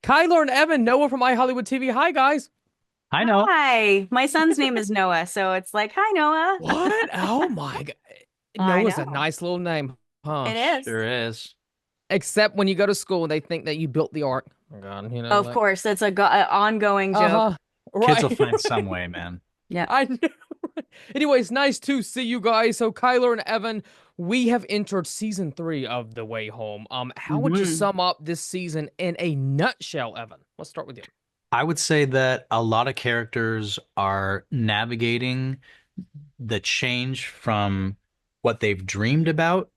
Chyler and Evan, Noah from iHollywood TV. Hi, guys. I know. Hi, my son's name is Noah, so it's like, hi, Noah. What? Oh my God. I Noah's a know. nice little name, huh? It is. Sure is. Except when you go to school and they think that you built the ark. Oh God, Of course, that's a ongoing joke. Kids will Right. find some way, man. Yeah. I know. Anyways, nice to see you guys. So, Chyler and Evan, we have entered season 3 of The Way Home. How would you Mhm. sum up this season in a nutshell, Evan? Let's start with you. I would say that a lot of characters are navigating the change from what they've dreamed about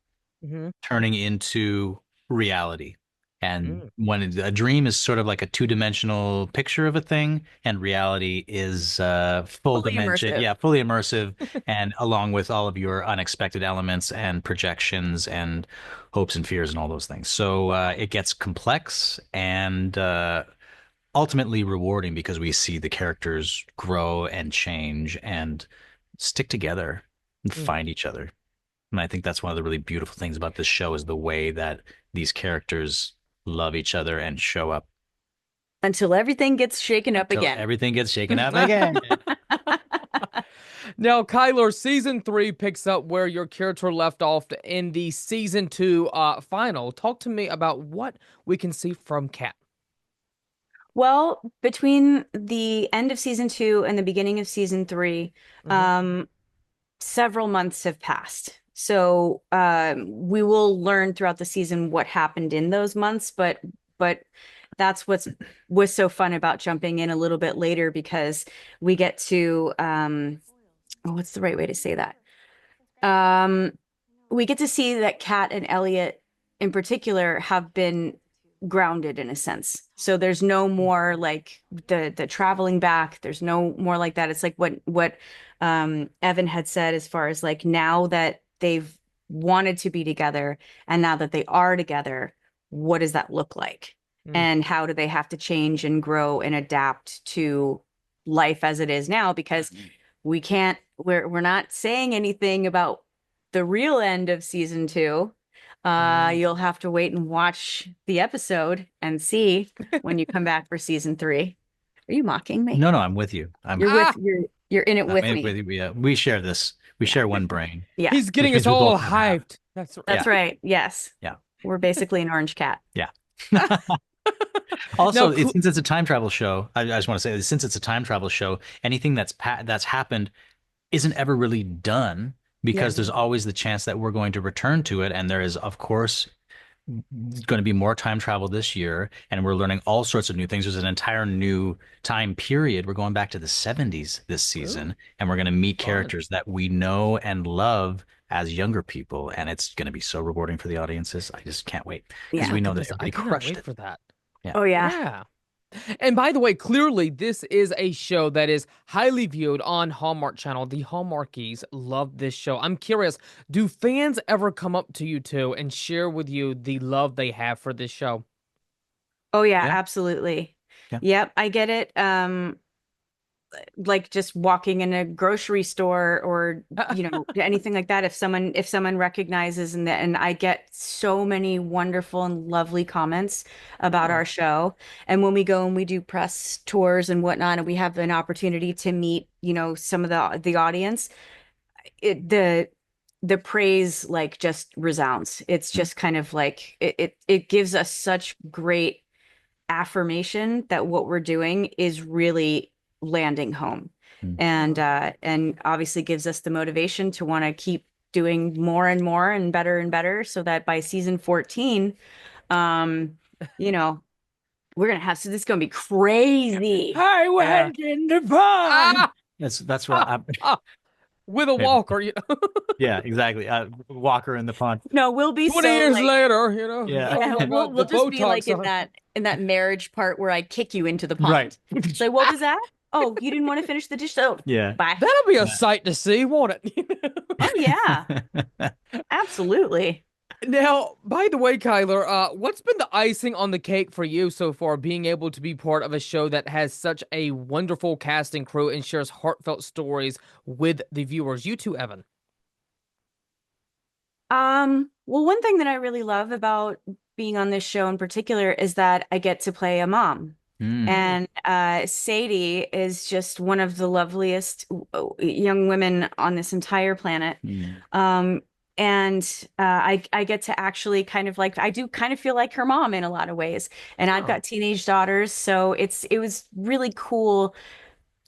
Mm-hmm. turning into reality. And Mm. when a dream is sort of like a two-dimensional picture of a thing, and reality is full Fully dimension, immersive. yeah, fully immersive, and along with all of your unexpected elements and projections and hopes and fears and all those things. So it gets complex and ultimately rewarding because we see the characters grow and change and stick together and Mm. find each other. And I think that's one of the really beautiful things about this show is the way that these characters love each other and show up Until everything gets shaken up till again. everything gets shaken up again. Now, Chyler, season 3 picks up where your character left off in the season 2 final. Talk to me about what we can see from Kat. Well, between the end of season 2 and the beginning of season 3, Mhm. several months have passed. So we will learn throughout the season what happened in those months, but that's what's was so fun about jumping in a little bit later because we get to what's the right way to say that? Um, we get to see that Kat and Elliot in particular have been grounded in a sense. So there's no more like the traveling back. There's no more like that. It's like what Evan had said as far as like now that they've wanted to be together and now that they are together, what does that look like? Mm. And how do they have to change and grow and adapt to life as it is now? Because we're not saying anything about the real end of season 2. Mm. You'll have to wait and watch the episode and see when you come back for season 3. Are you mocking me? No, no, I'm with you. You're Ah, you're in it with me. with you. We share this. We Yeah. share one brain, Yeah, he's which getting us means we all both have half. hyped. That's right. that's Yeah. right. Yes. Yeah. We're basically an orange cat. Yeah. Now, Also, since it's a time travel show, I just want to say, since it's a time travel show, anything that's happened isn't ever really done because Yeah. there's always the chance that we're going to return to it. And there is, of course, going to be more time travel this year, and we're learning all sorts of new things. There's an entire new time period. We're going back to the 70s this season, and we're going to meet fun. characters that we know and love as younger people, and it's going to be so rewarding for the audiences. I just can't wait because Yeah. we know that Goodness, I everybody cannot crushed wait it. for that. Yeah. Oh yeah. Yeah. And by the way, clearly this is a show that is highly viewed on Hallmark Channel. The Hallmarkies love this show. I'm curious, do fans ever come up to you two and share with you the love they have for this show? Oh yeah, Yeah. absolutely. Yeah. Yep, I get it. Like just walking in a grocery store or anything like that. If someone recognizes and I get so many wonderful and lovely comments about Oh. our show. And when we go and we do press tours and whatnot, and we have an opportunity to meet, some of the audience, the praise like just resounds. It's just kind of like it gives us such great affirmation that what we're doing is really landing home Mm. and obviously gives us the motivation to want to keep doing more and better so that by season 14 um you know we're gonna have so this is gonna be crazy. Hey, we're Yeah. having the fun. That's what With a walker, yeah, exactly. Walker in the pond. No, we'll be 20 so years like later, Yeah. yeah, talking we'll about we'll the just be like Botox on. in that marriage part where I kick you into the pond. Right. So what was that? Oh, you didn't want to finish the dish? Oh, Yeah. bye. That'll be a Yeah. sight to see, won't it? Oh yeah, absolutely. Now, by the way, Kyler, what's been the icing on the cake for you so far, being able to be part of a show that has such a wonderful casting crew and shares heartfelt stories with the viewers? You too, Evan. Well, one thing that I really love about being on this show in particular is that I get to play a mom. Mm, Mm. And Sadie is just one of the loveliest young women on this entire planet. mm, Um, and I get to actually kind of like I do kind of feel like her mom in a lot of ways. And I've Oh. got teenage daughters, so it was really cool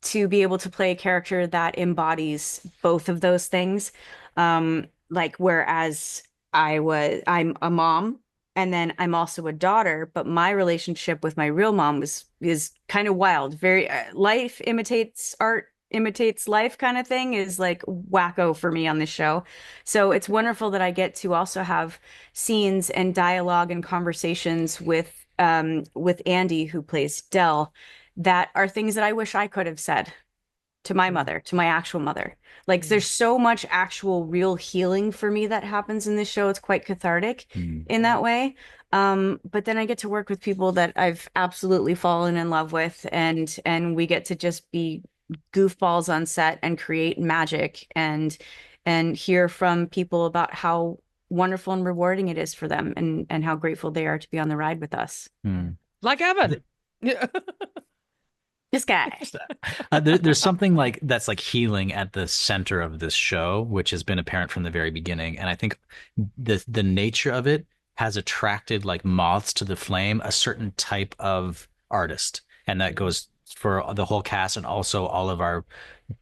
to be able to play a character that embodies both of those things. Like whereas I'm a mom and then I'm also a daughter, but my relationship with my real mom was is kind of wild. Very life imitates art, imitates life kind of thing is like wacko for me on this show. So it's wonderful that I get to also have scenes and dialogue and conversations with Andy who plays Dell that are things that I wish I could have said to my Mm. mother, to my actual mother. Like Mm. there's so much actual real healing for me that happens in this show. It's quite cathartic mm. in Yeah. that way. But then I get to work with people that I've absolutely fallen in love with and we get to just be goofballs on set and create magic and hear from people about how wonderful and rewarding it is for them and how grateful they are to be on the ride with us. Mm. Like Evan. Yeah. This guy. There's something like that's like healing at the center of this show, which has been apparent from the very beginning. And I think the nature of it has attracted like moths to the flame, a certain type of artist. And that goes for the whole cast and also all of our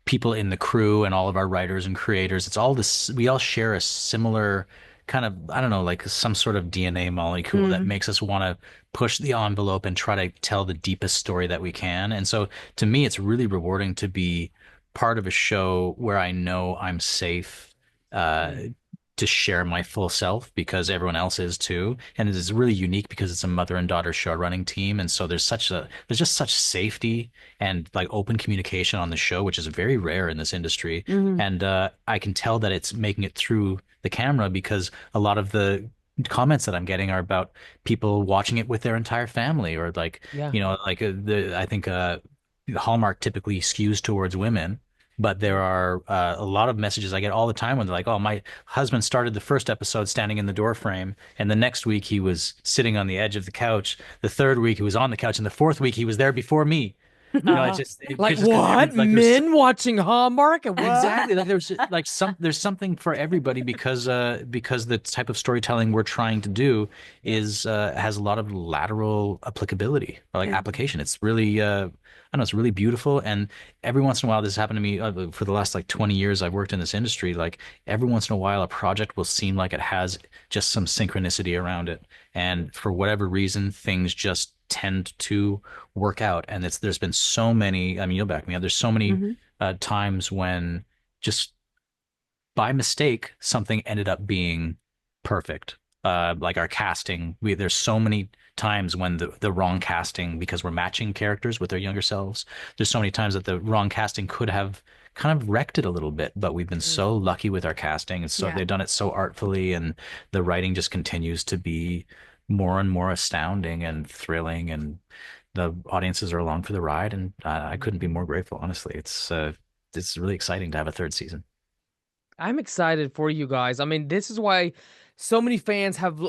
people in the crew and all of our writers and creators. It's all this, we all share a similar kind of, I don't know, like some sort of DNA molecule that Mm, makes us want to push the envelope and try to tell the deepest story that we can. And so to me, it's really rewarding to be part of a show where I know I'm safe. Uh, Mm. to share my full self because everyone else is too. And it is really unique because it's a mother and daughter show running team. And so there's just such safety and like open communication on the show, which is very rare in this industry. mhm. And I can tell that it's making it through the camera because a lot of the comments that I'm getting are about people watching it with their entire family or like, Yeah. like I think Hallmark typically skews towards women. But there are a lot of messages I get all the time when they're like, "Oh, my husband started the first episode standing in the door frame, and the next week he was sitting on the edge of the couch. The third week he was on the couch, and the fourth week he was there before me." Uh, It like just because what? like there's Men watching Hallmark? What? exactly like there's something for everybody because the type of storytelling we're trying to do is has a lot of lateral applicability or like Yeah. application. It's really I don't know, it's really beautiful. And every once in a while, this has happened to me for the last like 20 years I've worked in this industry. Like every once in a while, a project will seem like it has just some synchronicity around it. And for whatever reason, things just tend to work out. And there's been so many, I mean, you'll back me up. There's so many Mhm. times when just by mistake something ended up being perfect. Like our casting, there's so many times when the wrong casting because we're matching characters with their younger selves. There's so many times that the wrong casting could have kind of wrecked it a little bit, but we've been Mm. so lucky with our casting, and so Yeah. they've done it so artfully, and the writing just continues to be more and more astounding and thrilling, and the audiences are along for the ride, and I couldn't be more grateful, honestly. It's really exciting to have a third season. I'm excited for you guys. I mean, this is why so many fans have,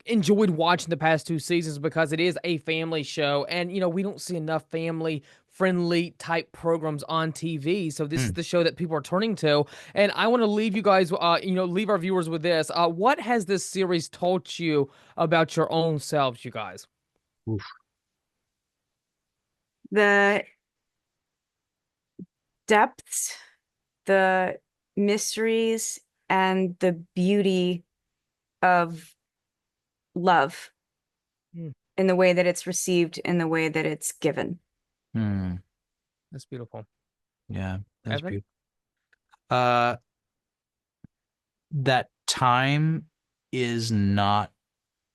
enjoyed watching the past two seasons because it is a family show. And, we don't see enough family friendly type programs on TV. So this is Hmm. the show that people are turning to. And I want to leave you guys, leave our viewers with this. What has this series taught you about your own selves, you guys? Oof. The depths, the mysteries, and the beauty of love Hmm, in the way that it's received, in the way that it's given. Hmm. that's beautiful. Yeah, that's Evan? beautiful. Uh, that time is not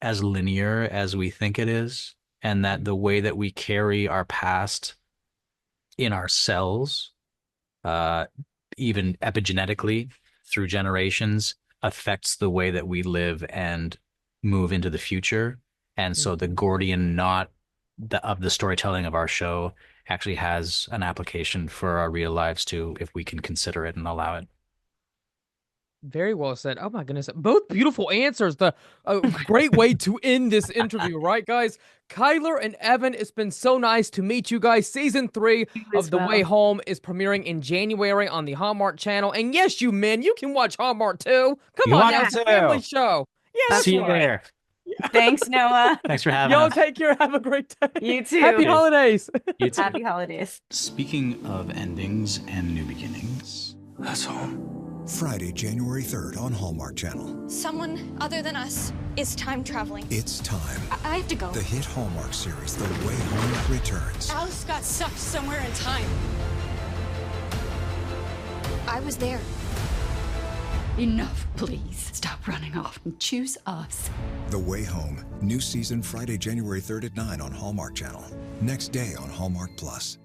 as linear as we think it is, and that Mm. the way that we carry our past in our cells, uh, even epigenetically through generations, affects the way that we live and move into the future. And so the Gordian knot of the storytelling of our show actually has an application for our real lives too, if we can consider it and allow it. Very well said. Oh my goodness. Both beautiful answers. The great way to end this interview, right, guys? Chyler and Evan, it's been so nice to meet you guys. Season 3 of The Way Home is premiering in January on the Hallmark Channel. And yes, you men, you can watch Hallmark too. Come on now, it's a family show. Yeah, See you there. Thanks, Noah. Thanks for having y'all us. take care. Have a great day. You too. Happy holidays. You too. Happy holidays. Speaking of endings and new beginnings, That's home. Friday, January 3rd on Hallmark Channel. Someone other than us is time traveling. It's time. I have to go. The hit Hallmark series, The Way Home, returns. Alice got sucked somewhere in time. I was there. Enough, please. Stop running off and choose us. The Way Home. New season Friday, January 3rd at 9 on Hallmark Channel. Next day on Hallmark Plus.